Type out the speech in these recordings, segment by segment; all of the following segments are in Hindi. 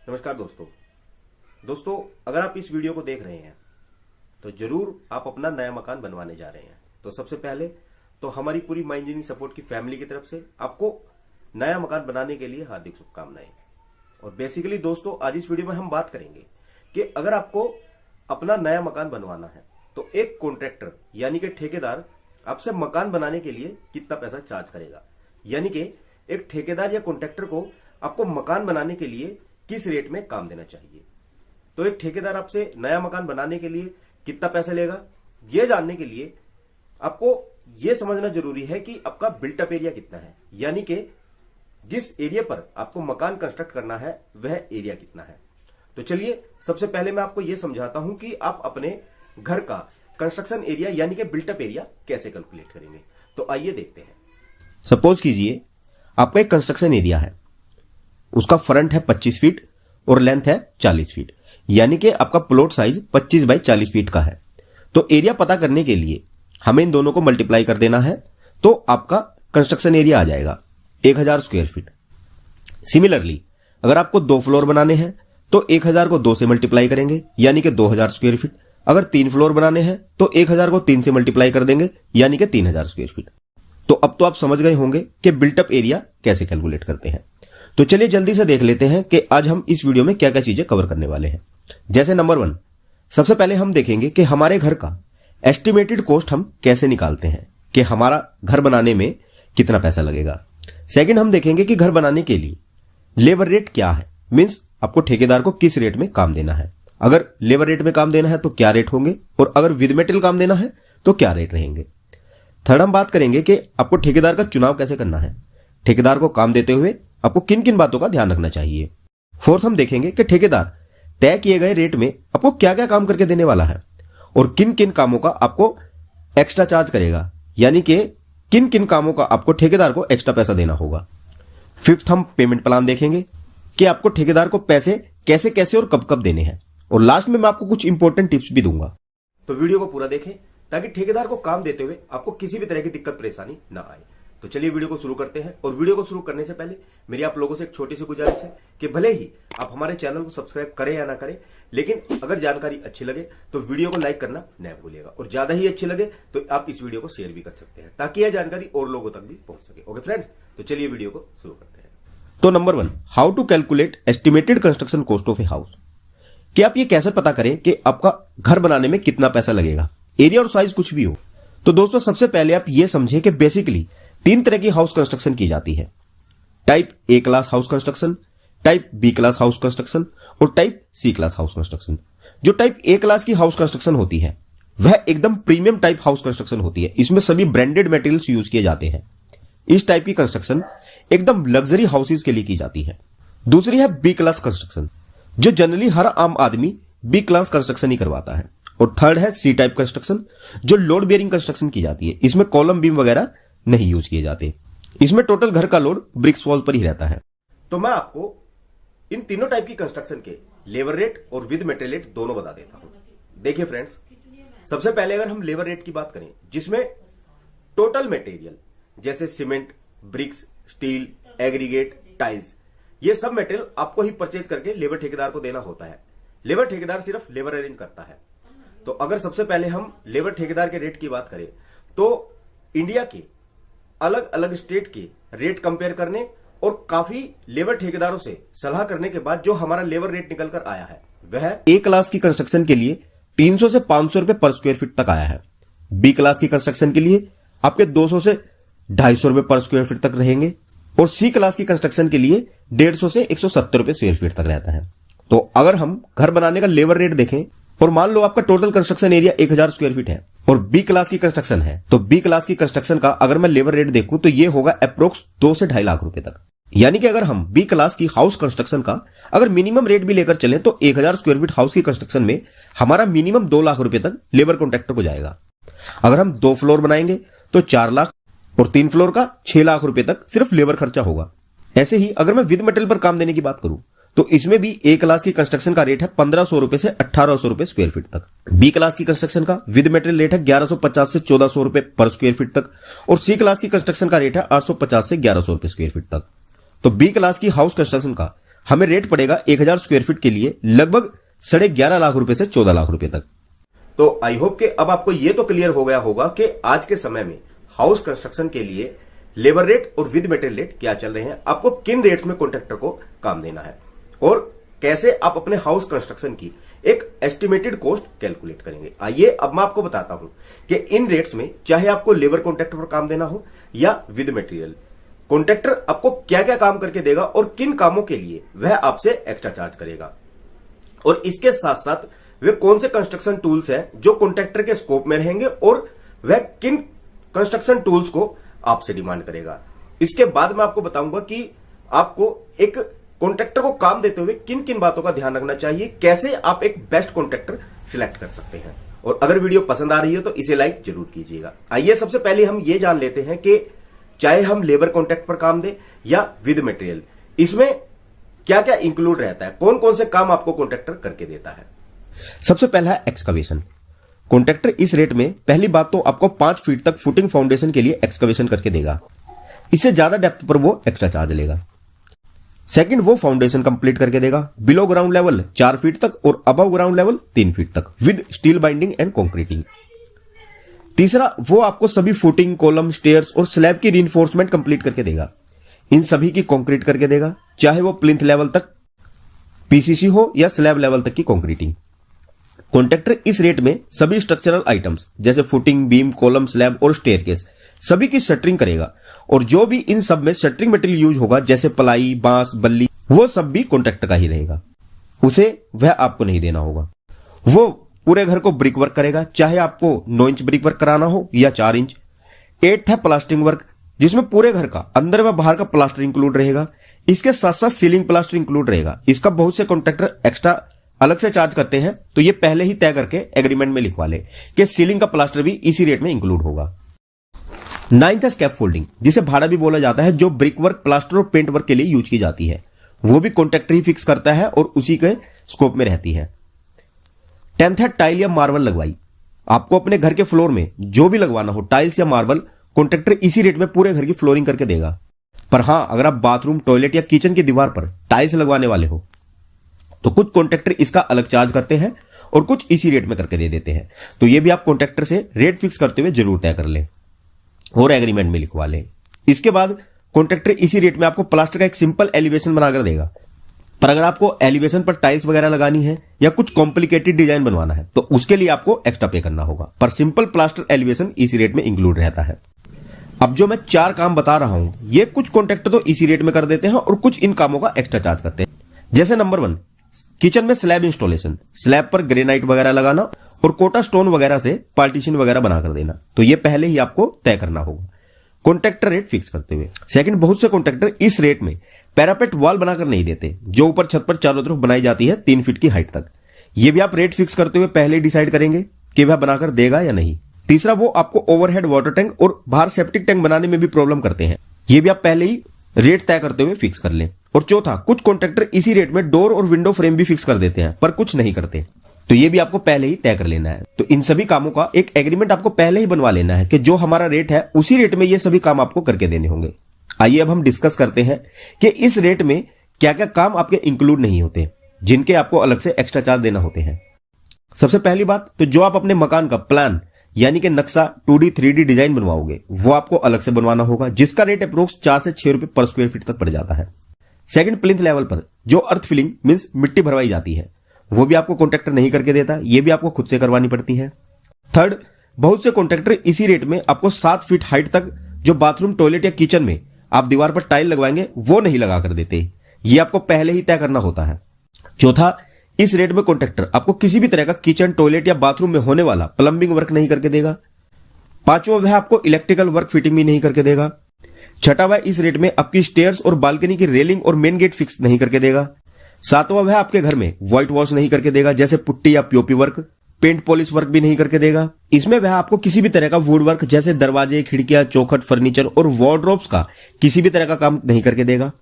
नमस्कार दोस्तों अगर आप इस वीडियो को देख रहे हैं तो जरूर आप अपना नया मकान बनवाने जा रहे हैं। तो सबसे पहले तो हमारी पूरी माई इंजीनियरिंग सपोर्ट की फैमिली की तरफ से आपको नया मकान बनाने के लिए हार्दिक शुभकामनाएं। और बेसिकली दोस्तों आज इस वीडियो में हम बात करेंगे कि अगर आपको अपना नया मकान बनवाना है तो एक कॉन्ट्रैक्टर यानी कि ठेकेदार आपसे मकान बनाने के लिए कितना पैसा चार्ज करेगा, यानी कि एक ठेकेदार या कॉन्ट्रैक्टर को आपको मकान बनाने के लिए किस रेट में काम देना चाहिए। तो एक ठेकेदार आपसे नया मकान बनाने के लिए कितना पैसा लेगा, यह जानने के लिए आपको यह समझना जरूरी है कि आपका बिल्टअप एरिया कितना है, यानी कि जिस एरिया पर आपको मकान कंस्ट्रक्ट करना है वह एरिया कितना है। तो चलिए सबसे पहले मैं आपको यह समझाता हूं कि आप अपने घर का कंस्ट्रक्शन एरिया यानी कि बिल्टअप एरिया कैसे कैलकुलेट करेंगे। तो आइए देखते हैं। सपोज कीजिए आपका एक कंस्ट्रक्शन एरिया है, उसका फ्रंट है 25 फीट और लेंथ है 40 फीट, यानी कि आपका प्लॉट साइज 25 बाई 40 फीट का है। तो एरिया पता करने के लिए हमें इन दोनों को मल्टीप्लाई कर देना है, तो आपका कंस्ट्रक्शन एरिया आ जाएगा 1000 स्क्वायर फीट। सिमिलरली अगर आपको 2 फ्लोर बनाने हैं तो 1000 को 2 से मल्टीप्लाई करेंगे यानी कि 2000 स्क्वायर फीट। अगर 3 फ्लोर बनाने हैं तो 1000 को 3 से मल्टीप्लाई कर देंगे यानी कि 3000 स्क्वायर फीट। तो अब तो आप समझ गए होंगे कि बिल्टअप एरिया कैसे कैलकुलेट करते हैं। तो चलिए जल्दी से देख लेते हैं कि आज हम इस वीडियो में क्या क्या चीजें कवर करने वाले हैं। जैसे नंबर 1, सबसे पहले हम देखेंगे कि हमारे घर का एस्टिमेटेड कॉस्ट हम कैसे निकालते हैं कि हमारा घर बनाने में कितना पैसा लगेगा। सेकंड हम देखेंगे कि घर बनाने के लिए लेबर रेट क्या है, मींस आपको ठेकेदार को किस रेट में काम देना है। अगर लेबर रेट में काम देना है तो क्या रेट होंगे, और अगर विद मेटेरियल काम देना है तो क्या रेट रहेंगे। थर्ड हम बात करेंगे कि आपको ठेकेदार का चुनाव कैसे करना है, ठेकेदार को काम देते हुए आपको किन किन बातों का ध्यान रखना चाहिए। फोर्थ हम देखेंगे कि ठेकेदार तय किए गए रेट में आपको क्या क्या काम करके देने वाला है और किन किन कामों का आपको एक्स्ट्रा चार्ज करेगा, यानी कि किन किन कामों का आपको ठेकेदार को एक्स्ट्रा पैसा देना होगा। फिफ्थ हम पेमेंट प्लान देखेंगे कि आपको ठेकेदार को पैसे कैसे कैसे और कब कब देने हैं। और लास्ट में मैं आपको कुछ इंपॉर्टेंट टिप्स भी दूंगा। तो वीडियो को पूरा देखें ताकि ठेकेदार को काम देते हुए आपको किसी भी तरह की दिक्कत परेशानी ना आए। तो चलिए वीडियो को शुरू करते हैं। और वीडियो को शुरू करने से पहले मेरी आप लोगों से एक छोटी सी गुजारिश है कि भले ही आप हमारे चैनल को सब्सक्राइब करें या ना करें, लेकिन अगर जानकारी अच्छी लगे तो वीडियो को लाइक करना न भूलिएगा, और ज्यादा ही अच्छी लगे तो आप इस वीडियो को शेयर भी कर सकते हैं ताकि यह जानकारी और लोगों तक भी पहुंच सके। ओके फ्रेंड्स, तो चलिए वीडियो को शुरू करते हैं। तो number 1, how to calculate estimated construction cost of a house. कि आप ये कैसे पता करें कि आपका घर बनाने में कितना पैसा लगेगा, एरिया और साइज कुछ भी हो। तो दोस्तों सबसे पहले आप ये समझे कि बेसिकली 3 तरह की हाउस कंस्ट्रक्शन की जाती है। Type A class house construction, type B class house construction और type C class house construction. जो टाइप ए क्लास की हाउस कंस्ट्रक्शन होती है वह एकदम प्रीमियम टाइप हाउस कंस्ट्रक्शन होती है, इसमें सभी ब्रांडेड मटेरियल्स यूज किए जाते हैं। इस टाइप की कंस्ट्रक्शन एकदम लग्जरी हाउसेज के लिए की जाती है। दूसरी है बी क्लास कंस्ट्रक्शन, जो जनरली हर आम आदमी बी क्लास कंस्ट्रक्शन ही करवाता है। और थर्ड है सी टाइप कंस्ट्रक्शन, जो लोड बेयरिंग कंस्ट्रक्शन की जाती है। इसमें कॉलम बीम वगैरह नहीं यूज किए जाते, इसमें टोटल घर का लोड ब्रिक्स वॉल पर ही रहता है। तो मैं आपको इन तीनों टाइप की कंस्ट्रक्शन के लेबर रेट और विद मटेरियल रेट दोनों बता देता हूं। देखिए फ्रेंड्स, सबसे पहले अगर हम लेबर रेट की बात करें, जिसमें टोटल मटेरियल जैसे cement, bricks, steel, aggregate, tiles, ये सब मटेरियल आपको ही परचेज करके लेबर ठेकेदार को देना होता है। लेबर ठेकेदार सिर्फ लेबर अरेंज करता है। तो अगर सबसे पहले हम लेबर ठेकेदार के रेट की बात करें तो इंडिया के अलग अलग स्टेट के रेट कंपेयर करने और काफी लेबर ठेकेदारों से सलाह करने के बाद जो हमारा लेबर रेट निकल कर आया है वह ए क्लास की कंस्ट्रक्शन के लिए 300 से 500 रुपए पर स्क्वायर फीट तक आया है। बी क्लास की कंस्ट्रक्शन के लिए आपके 200 से 250 रुपए पर स्क्वायर फीट तक रहेंगे, और सी क्लास की कंस्ट्रक्शन के लिए 150 से 170 रुपए स्क्वायर फीट तक रहता है। तो अगर हम घर बनाने का लेबर रेट देखें और मान लो आपका total construction area 1000 square feet है और बी क्लास की कंस्ट्रक्शन है, तो बी क्लास की कंस्ट्रक्शन का अगर मैं लेबर रेट देखूं तो ये होगा अप्रोक्स 2 से 2.5 लाख रुपए तक। यानी कि अगर हम बी क्लास की हाउस कंस्ट्रक्शन का अगर मिनिमम रेट भी लेकर चलें तो 1000 स्क्वायर फीट हाउस की कंस्ट्रक्शन में हमारा मिनिमम 2 लाख रुपए तक लेबर कॉन्ट्रैक्टर को जाएगा। अगर हम 2 फ्लोर बनाएंगे तो 4 लाख और 3 फ्लोर का 6 लाख रुपए तक सिर्फ लेबर खर्चा होगा। ऐसे ही अगर मैं विद मटेरियल पर काम देने की बात करूं तो इसमें भी ए क्लास की कंस्ट्रक्शन का रेट है 1500 रुपए से 1800 रुपए स्क्वायर फीट तक। बी क्लास की कंस्ट्रक्शन का विद मटेरियल रेट है 1150 से 1400 रुपए पर स्क्वायर फीट तक, और सी क्लास की कंस्ट्रक्शन का रेट है 850 से 1100 रुपए स्क्वायर फीट तक। तो बी क्लास की हाउस कंस्ट्रक्शन का हमें रेट पड़ेगा 1000 स्क्वायर फीट के लिए लगभग 11.5 लाख रुपए से 14 लाख रुपए तक। तो आई होप कि अब आपको यह तो क्लियर हो गया होगा कि आज के समय में हाउस कंस्ट्रक्शन के लिए लेबर रेट और विद मटेरियल रेट क्या चल रहे हैं, आपको किन रेट्स में कॉन्ट्रैक्टर को काम देना है और कैसे आप अपने हाउस कंस्ट्रक्शन की एक एस्टिमेटेड कॉस्ट कैलकुलेट करेंगे। आइए अब मैं आपको बताता हूं कि इन रेट्स में चाहे आपको लेबर कॉन्ट्रैक्टर पर काम देना हो या विद मटेरियल, कॉन्ट्रैक्टर आपको क्या क्या काम करके देगा और किन कामों के लिए वह आपसे एक्स्ट्रा चार्ज करेगा, और इसके साथ साथ वे कौन से कंस्ट्रक्शन टूल्स हैं जो कॉन्ट्रैक्टर के स्कोप में रहेंगे और वह किन कंस्ट्रक्शन टूल्स को आपसे डिमांड करेगा। इसके बाद मैं आपको बताऊंगा कि आपको एक कॉन्ट्रैक्टर को काम देते हुए किन किन बातों का ध्यान रखना चाहिए, कैसे आप एक बेस्ट कॉन्ट्रैक्टर सिलेक्ट कर सकते हैं। और अगर वीडियो पसंद आ रही है तो इसे लाइक जरूर कीजिएगा। आइए सबसे पहले हम ये जान लेते हैं कि चाहे हम लेबर कॉन्ट्रैक्ट पर काम दें या विद मटेरियल, इसमें क्या क्या इंक्लूड रहता है, कौन कौन से काम आपको कॉन्ट्रैक्टर करके देता है। सबसे पहला है एक्सकवेशन। कॉन्ट्रैक्टर इस रेट में पहली बात तो आपको 5 फीट तक फुटिंग फाउंडेशन के लिए एक्सकवेशन करके देगा। इससे ज्यादा डेप्थ पर वो एक्स्ट्रा चार्ज लेगा। सेकंड, वो फाउंडेशन कंप्लीट करके देगा बिलो ग्राउंड लेवल 4 फीट तक और अबव ग्राउंड लेवल 3 फीट तक with steel binding and concreting. तीसरा, वो आपको सभी फुटिंग, कॉलम, स्टेयर्स और स्लैब की रीइंफोर्समेंट कंप्लीट करके देगा। इन सभी की कंक्रीट करके देगा, चाहे वो प्लिंथ लेवल तक पीसीसी हो या स्लैब लेवल तक की कंक्रीटिंग। कॉन्ट्रैक्टर इस रेट में सभी स्ट्रक्चरल आइटम्स जैसे फुटिंग, बीम, कॉलम, स्लैब और स्टेयरकेस सभी की शटरिंग करेगा, और जो भी इन सब में शटरिंग मटेरियल यूज होगा जैसे प्लाई, बांस, बल्ली, वो सब भी कॉन्ट्रैक्टर का ही रहेगा, उसे वह आपको नहीं देना होगा। वो पूरे घर को ब्रिक वर्क करेगा, चाहे आपको 9 इंच ब्रिक वर्क कराना हो या 4 इंच। 8th है प्लास्टरिंग वर्क, जिसमें पूरे घर का अंदर व बाहर का प्लास्टर इंक्लूड रहेगा। इसके साथ साथ सीलिंग प्लास्टर इंक्लूड रहेगा। इसका बहुत से कॉन्ट्रैक्टर एक्स्ट्रा अलग से चार्ज करते हैं, तो ये पहले ही तय करके एग्रीमेंट में लिखवा ले कि सीलिंग का प्लास्टर भी इसी रेट में इंक्लूड होगा। 9th है स्कैप फोल्डिंग, जिसे भाड़ा भी बोला जाता है, जो ब्रिक वर्क, प्लास्टर और पेंट वर्क के लिए यूज की जाती है। वो भी कॉन्ट्रैक्टर ही फिक्स करता है और उसी के स्कोप में रहती है। 10th है टाइल या मार्बल लगवाई। आपको अपने घर के फ्लोर में जो भी लगवाना हो, टाइल्स या मार्बल, कॉन्ट्रैक्टर इसी रेट में पूरे घर की फ्लोरिंग करके देगा। पर हां, अगर आप बाथरूम, टॉयलेट या किचन की दीवार पर टाइल्स लगवाने वाले हो तो कुछ कॉन्ट्रैक्टर इसका अलग चार्ज करते हैं और कुछ इसी रेट में करके दे देते हैं। तो ये भी आप कॉन्ट्रैक्टर से रेट फिक्स करते हुए जरूर तय कर लें और एग्रीमेंट में लिखवा लें। इसके बाद कॉन्ट्रैक्टर इसी रेट में आपको प्लास्टर का एक सिंपल एलिवेशन बनाकर देगा। पर अगर आपको एलिवेशन पर टाइल्स वगैरह लगानी है या कुछ कॉम्प्लिकेटेड डिजाइन बनवाना है तो उसके लिए आपको एक्स्ट्रा पे करना होगा, पर सिंपल प्लास्टर एलिवेशन इसी रेट में इंक्लूड रहता है। अब जो मैं 4 काम बता रहा हूं, ये कुछ कॉन्ट्रैक्टर तो इसी रेट में कर देते हैं और कुछ इन कामों का एक्स्ट्रा चार्ज करते हैं। जैसे नंबर 1, किचन में स्लैब इंस्टॉलेशन, स्लैब पर ग्रेनाइट वगैरह लगाना और कोटा स्टोन वगैरह से पार्टीशन वगैरह बनाकर देना। तो ये पहले ही आपको तय करना होगा कॉन्ट्रैक्टर रेट फिक्स करते हुए। सेकंड, बहुत से कॉन्ट्रैक्टर इस रेट में पैरापेट वॉल बनाकर नहीं देते, जो ऊपर छत पर चारों तरफ बनाई जाती है 3 फीट की हाइट तक। ये भी आप रेट फिक्स करते हुए पहले ही डिसाइड करेंगे कि वह बनाकर देगा या नहीं। तीसरा, वो आपको ओवरहेड वाटर टैंक और बाहर सेप्टिक टैंक बनाने में भी प्रॉब्लम करते हैं। ये भी आप पहले ही रेट तय करते हुए फिक्स कर लें। और चौथा, कुछ कॉन्ट्रैक्टर इसी रेट में डोर और विंडो फ्रेम भी फिक्स कर देते हैं, पर कुछ नहीं करते, तो ये भी आपको पहले ही तय कर लेना है। तो इन सभी कामों का एक एग्रीमेंट आपको पहले ही बनवा लेना है कि जो हमारा रेट है उसी रेट में ये सभी काम आपको करके देने होंगे। आइए अब हम डिस्कस करते हैं कि इस रेट में क्या क्या काम आपके इंक्लूड नहीं होते, जिनके आपको अलग से एक्स्ट्रा चार्ज देना होते हैं। सबसे पहली बात, तो जो आप अपने मकान का प्लान यानी कि नक्शा 2D 3D डिजाइन बनवाओगे, वो आपको अलग से बनवाना होगा, जिसका रेट अप्रोक्स 4 से 6 रुपए पर स्क्वायर फीट तक पड़ जाता है। सेकंड, प्लिंथ लेवल पर जो अर्थ फिलिंग मींस मिट्टी भरवाई जाती है, वो भी आपको कॉन्ट्रैक्टर नहीं करके देता, ये भी आपको खुद से करवानी पड़ती है। थर्ड, बहुत से कॉन्ट्रैक्टर इसी रेट में आपको 7 फीट हाइट तक जो बाथरूम, टॉयलेट या किचन में आप दीवार पर टाइल लगवाएंगे वो नहीं लगा कर देते, ये आपको पहले ही तय करना होता है। चौथा, इस रेट में कॉन्ट्रैक्टर आपको किसी भी तरह का किचन, टॉयलेट या बाथरूम में होने वाला प्लम्बिंग वर्क नहीं करके देगा। पांचवा, वह आपको इलेक्ट्रिकल वर्क फिटिंग भी नहीं करके देगा। छठा, वह इस रेट में आपकी स्टेयर्स और बालकनी की रेलिंग और मेन गेट फिक्स नहीं करके देगा। सातवां, वह आपके घर में व्हाइट वॉश नहीं करके देगा, जैसे पुट्टी या POP work. Paint polish work भी नहीं करके देगा। इसमें वह आपको किसी भी तरह का वुड वर्क जैसे दरवाजे, खिड़कियां, चौखट, फर्नीचर और वार्डरोब्स का किसी भी तरह का काम नहीं करके देगा।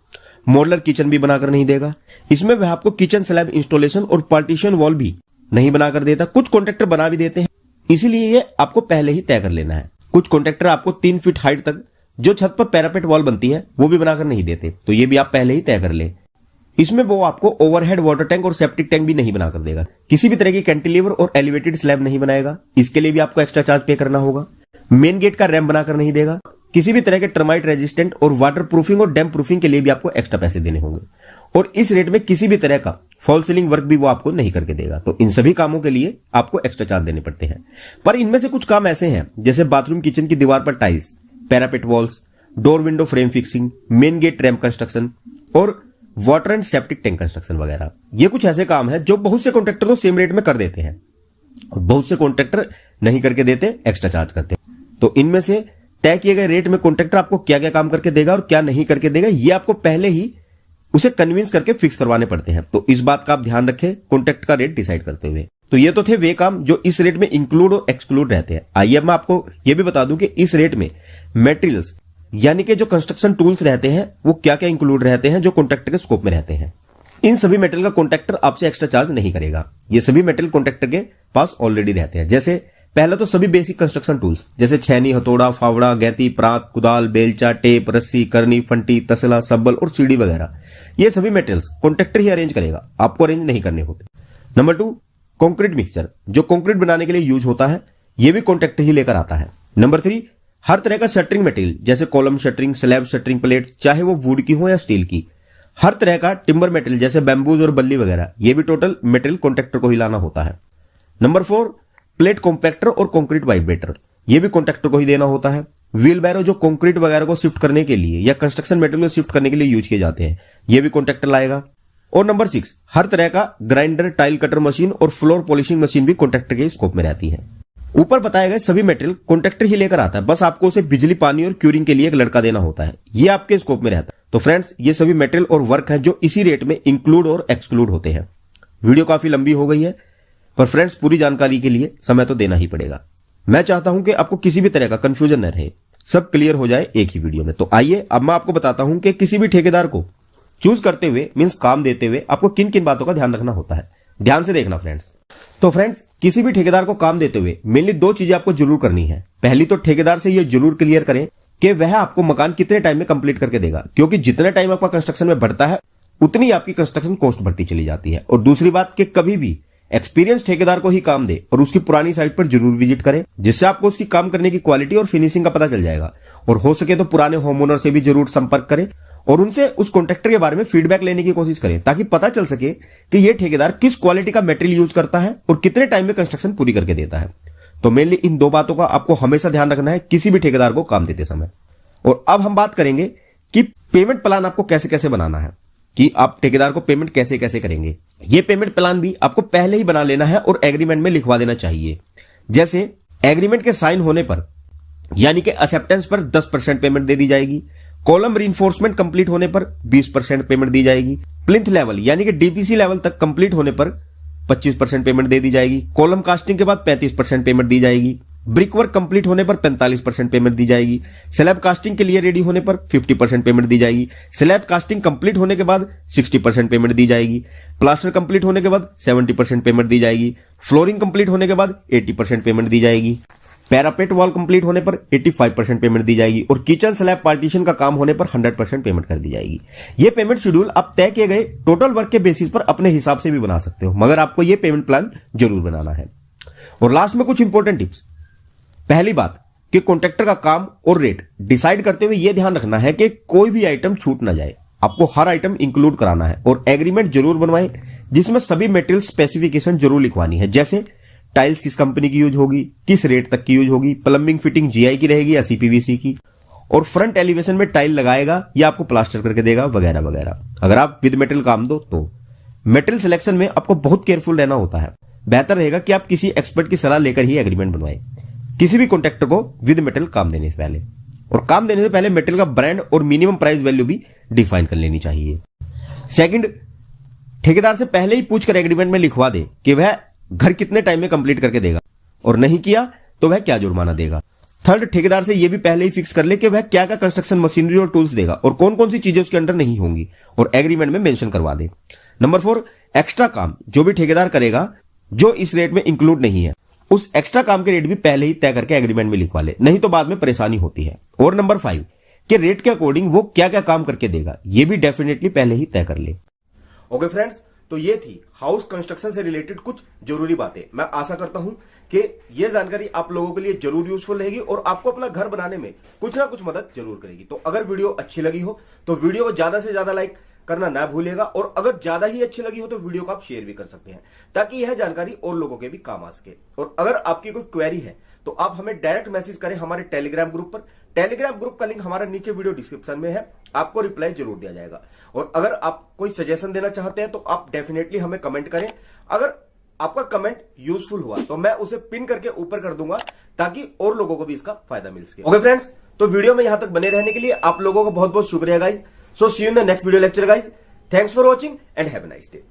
मॉडलर किचन भी बनाकर नहीं देगा। इसमें वह आपको किचन स्लैब इंस्टॉलेशन और पार्टीशन वॉल भी नहीं बनाकर देता। कुछ कॉन्ट्रैक्टर बना भी देते हैं, इसीलिए ये आपको पहले ही तय कर लेना है। कुछ कॉन्ट्रैक्टर आपको 3 फीट हाइट तक जो छत पर पैरापेट वॉल बनती है वो भी बनाकर नहीं देते, तो ये भी आप पहले ही तय कर ले। इसमें वो आपको ओवरहेड वाटर टैंक और सेप्टिक टैंक भी नहीं बनाकर देगा। किसी भी तरह की कैंटिलीवर और एलिवेटेड स्लैब नहीं बनाएगा, इसके लिए भी आपको एक्स्ट्रा चार्ज पे करना होगा। मेन गेट का रैम्प बनाकर नहीं देगा। किसी भी तरह के टर्माइट रेजिस्टेंट और वाटर प्रूफिंग और डैम्प प्रूफिंग के लिए भी आपको एक्स्ट्रा पैसे देने होंगे। और इस रेट में किसी भी तरह का फॉल सीलिंग वर्क भी वो आपको नहीं करके देगा। तो इन सभी कामों के लिए आपको एक्स्ट्रा चार्ज देने पड़ते हैं। पर इनमें से कुछ काम ऐसे हैं जैसे बाथरूम किचन की दीवार पर tiles, parapet walls, door window frame fixing, main gate ramp construction और water and septic tank construction वगैरह। ये कुछ ऐसे काम है जो बहुत से कॉन्ट्रैक्टर तो सेम रेट में कर देते हैं और बहुत से कॉन्ट्रैक्टर नहीं करके देते, एक्स्ट्रा चार्ज करते हैं। तो इनमें से तय किए गए रेट में कॉन्ट्रैक्टर आपको क्या क्या काम करके देगा और क्या नहीं करके देगा, ये आपको पहले ही उसे कन्विंस करके फिक्स करवाने पड़ते हैं। तो इस बात का आप ध्यान रखें कॉन्ट्रैक्ट का रेट डिसाइड करते हुए। तो ये तो थे वे काम जो इस रेट में इंक्लूड और एक्सक्लूड रहते हैं। आइए मैं आपको ये भी बता दूं कि इस रेट में मटेरियल्स यानी कि जो कंस्ट्रक्शन टूल्स रहते हैं वो क्या क्या इंक्लूड रहते हैं जो कॉन्ट्रैक्टर के स्कोप में रहते हैं। इन सभी मटेरियल का कॉन्ट्रैक्टर आपसे एक्स्ट्रा चार्ज नहीं करेगा। ये सभी मटेरियल कॉन्ट्रैक्टर के पास ऑलरेडी रहते हैं। जैसे पहला तो सभी बेसिक कंस्ट्रक्शन टूल्स जैसे छेनी, हथौड़ा, फावड़ा, गैती, प्रांत, कुदाल, बेलचा, टेप, रस्सी, करनी, फंटी, तसला, सब्बल और सीढ़ी वगैरह, ये सभी मटेरियल्स कॉन्ट्रैक्टर ही अरेंज करेगा, आपको अरेंज नहीं करने होते। नंबर 2, कंक्रीट मिक्सचर जो कंक्रीट बनाने के लिए यूज होता है, यह भी कॉन्ट्रैक्टर ही लेकर आता है। नंबर 3, हर तरह का शटरिंग मटेरियल जैसे column shuttering, slab shuttering plate, चाहे वो वुड की हो या स्टील की, हर तरह का टिम्बर मटेरियल जैसे बैम्बूज और बल्ली वगैरह, ये भी टोटल मटेरियल कॉन्ट्रैक्टर को ही लाना होता है। नंबर 4, प्लेट कॉम्पैक्टर और कंक्रीट वाइब्रेटर, ये भी कॉन्ट्रैक्टर को ही देना होता है। व्हील बैरो जो कंक्रीट वगैरह को शिफ्ट करने के लिए या कंस्ट्रक्शन मटेरियल को शिफ्ट करने के लिए यूज किए जाते हैं, ये भी कॉन्ट्रैक्टर लाएगा। और नंबर 6, हर तरह का ग्राइंडर, टाइल कटर मशीन और फ्लोर पॉलिशिंग मशीन भी कॉन्ट्रैक्टर के स्कोप में रहती है। ऊपर बताए गए सभी मटेरियल कॉन्ट्रैक्टर ही लेकर आता है, बस आपको उसे बिजली, पानी और क्यूरिंग के लिए एक लड़का देना होता है, ये आपके स्कोप में रहता है। तो फ्रेंड्स, ये सभी मटेरियल और वर्क है जो इसी रेट में इंक्लूड और एक्सक्लूड होते हैं। वीडियो काफी लंबी हो गई है, पर फ्रेंड्स पूरी जानकारी के लिए समय तो देना ही पड़ेगा। मैं चाहता हूं कि आपको किसी भी तरह का कंफ्यूजन न रहे, सब क्लियर हो जाए एक ही वीडियो में। तो आइए अब मैं आपको बताता हूं कि किसी भी ठेकेदार को चूज करते हुए मींस काम देते हुए आपको किन किन बातों का ध्यान रखना होता है। ध्यान से देखना फ्रेंड्स। तो फ्रेंड्स, किसी भी ठेकेदार को काम देते हुए मेनली 2 चीजें आपको जरूर करनी है। पहली तो ठेकेदार से यह जरूर क्लियर करें कि वह आपको मकान कितने टाइम में कंप्लीट करके देगा, क्योंकि जितना टाइम आपका कंस्ट्रक्शन में बढ़ता है उतनी आपकी कंस्ट्रक्शन कॉस्ट बढ़ती चली जाती है। और दूसरी बात कि कभी भी एक्सपीरियंस ठेकेदार को ही काम दे और उसकी पुरानी साइट पर जरूर विजिट करें, जिससे आपको उसकी काम करने की क्वालिटी और फिनिशिंग का पता चल जाएगा। और हो सके तो पुराने होम ओनर से भी जरूर संपर्क करें और उनसे उस कॉन्ट्रैक्टर के बारे में फीडबैक लेने की कोशिश करें, ताकि पता चल सके कि यह ठेकेदार किस क्वालिटी का मटेरियल यूज करता है और कितने टाइम में कंस्ट्रक्शन पूरी करके देता है। तो मेनली इन 2 बातों का आपको हमेशा ध्यान रखना है किसी भी ठेकेदार को काम देते समय। और अब हम बात करेंगे कि पेमेंट प्लान आपको कैसे कैसे बनाना है, कि आप ठेकेदार को पेमेंट कैसे कैसे करेंगे। ये पेमेंट प्लान भी आपको पहले ही बना लेना है और एग्रीमेंट में लिखवा देना चाहिए। जैसे एग्रीमेंट के साइन होने पर यानी कि एक्सेप्टेंस पर 10% पेमेंट दे दी जाएगी, कॉलम रीइंफोर्समेंट कंप्लीट होने पर 20% पेमेंट दी जाएगी, प्लिंथ लेवल यानी कि डीपीसी लेवल तक कंप्लीट होने पर 25% पेमेंट दे दी जाएगी, कॉलम कास्टिंग के बाद 35% पेमेंट दी जाएगी, ब्रिक वर्क कंप्लीट होने पर 45% पेमेंट दी जाएगी, स्लैब कास्टिंग के लिए रेडी होने पर 50% पेमेंट दी जाएगी, स्लैब कास्टिंग कंप्लीट होने के बाद 60% पेमेंट दी जाएगी, प्लास्टर कंप्लीट होने के बाद 70% पेमेंट दी जाएगी, फ्लोरिंग कंप्लीट होने के बाद 80% पेमेंट दी जाएगी, पैरापेट वॉल कंप्लीट होने पर 85% पेमेंट दी जाएगी और किचन स्लैब पार्टीशन का काम होने पर 100% पेमेंट कर दी जाएगी। ये पेमेंट शेड्यूल आप तय किए गए टोटल वर्क के बेसिस पर अपने हिसाब से भी बना सकते हो, मगर आपको ये पेमेंट प्लान जरूर बनाना है। और लास्ट में कुछ इंपॉर्टेंट टिप्स। पहली बात कि कॉन्ट्रैक्टर का काम और रेट डिसाइड करते हुए यह ध्यान रखना है कि कोई भी आइटम छूट ना जाए, आपको हर आइटम इंक्लूड कराना है। और एग्रीमेंट जरूर बनवाएं जिसमें सभी मटेरियल स्पेसिफिकेशन जरूर लिखवानी है, जैसे टाइल्स किस कंपनी की यूज होगी, किस रेट तक की यूज होगी, प्लम्बिंग फिटिंग जीआई की रहेगी या सीपीवीसी की, और फ्रंट एलिवेशन में टाइल लगाएगा या आपको प्लास्टर करके देगा वगैरह वगैरह। अगर आप विद मटेरियल काम दो तो मटेरियल सिलेक्शन में आपको बहुत केयरफुल रहना होता है। बेहतर रहेगा कि आप किसी एक्सपर्ट की सलाह लेकर ही एग्रीमेंट बनवाएं किसी भी कॉन्ट्रैक्टर को विद मटेरियल काम देने से पहले। और काम देने से पहले मटेरियल का ब्रांड और मिनिमम प्राइस वैल्यू भी डिफाइन कर लेनी चाहिए। सेकंड, ठेकेदार से पहले ही पूछकर एग्रीमेंट में लिखवा दे कि वह घर कितने टाइम में कंप्लीट करके देगा, और नहीं किया तो वह क्या जुर्माना देगा। थर्ड, ठेकेदार से यह भी पहले ही फिक्स कर ले कि वह क्या क्या कंस्ट्रक्शन मशीनरी और टूल्स देगा और कौन कौन सी चीजें उसके अंडर नहीं होंगी, और एग्रीमेंट में मेंशन करवा दे। नंबर 4, एक्स्ट्रा काम जो भी ठेकेदार करेगा जो इस रेट में इंक्लूड नहीं है, उस एक्स्ट्रा काम के रेट भी पहले ही तय करके एग्रीमेंट में लिखवा ले, नहीं तो बाद में परेशानी होती है। और नंबर 5 कि रेट के अकॉर्डिंग वो क्या क्या काम करके देगा, ये भी डेफिनेटली पहले ही तय कर ले। ओके फ्रेंड्स, तो ये थी हाउस कंस्ट्रक्शन से रिलेटेड कुछ जरूरी बातें। मैं आशा करता हूं कि ये जानकारी आप लोगों के लिए जरूर यूजफुल रहेगी और आपको अपना घर बनाने में कुछ ना कुछ मदद जरूर करेगी। तो अगर वीडियो अच्छी लगी हो तो वीडियो को ज्यादा से ज्यादा लाइक करना ना भूलिएगा, और अगर ज्यादा ही अच्छी लगी हो तो वीडियो को आप शेयर भी कर सकते हैं ताकि यह जानकारी और लोगों के भी काम आ सके। और अगर आपकी कोई क्वेरी है तो आप हमें डायरेक्ट मैसेज करें हमारे टेलीग्राम ग्रुप पर। टेलीग्राम ग्रुप का लिंक हमारा नीचे वीडियो डिस्क्रिप्शन में है, आपको रिप्लाई जरूर दिया जाएगा। और अगर आप कोई सजेशन देना चाहते हैं तो आप डेफिनेटली हमें कमेंट करें। अगर आपका कमेंट यूजफुल हुआ तो मैं उसे पिन करके ऊपर कर दूंगा ताकि और लोगों को भी इसका फायदा मिल सके। ओके फ्रेंड्स, तो वीडियो में यहां तक बने रहने के लिए आप लोगों को बहुत बहुत शुक्रिया guys. So see you in the next video lecture guys. Thanks for watching and have a nice day.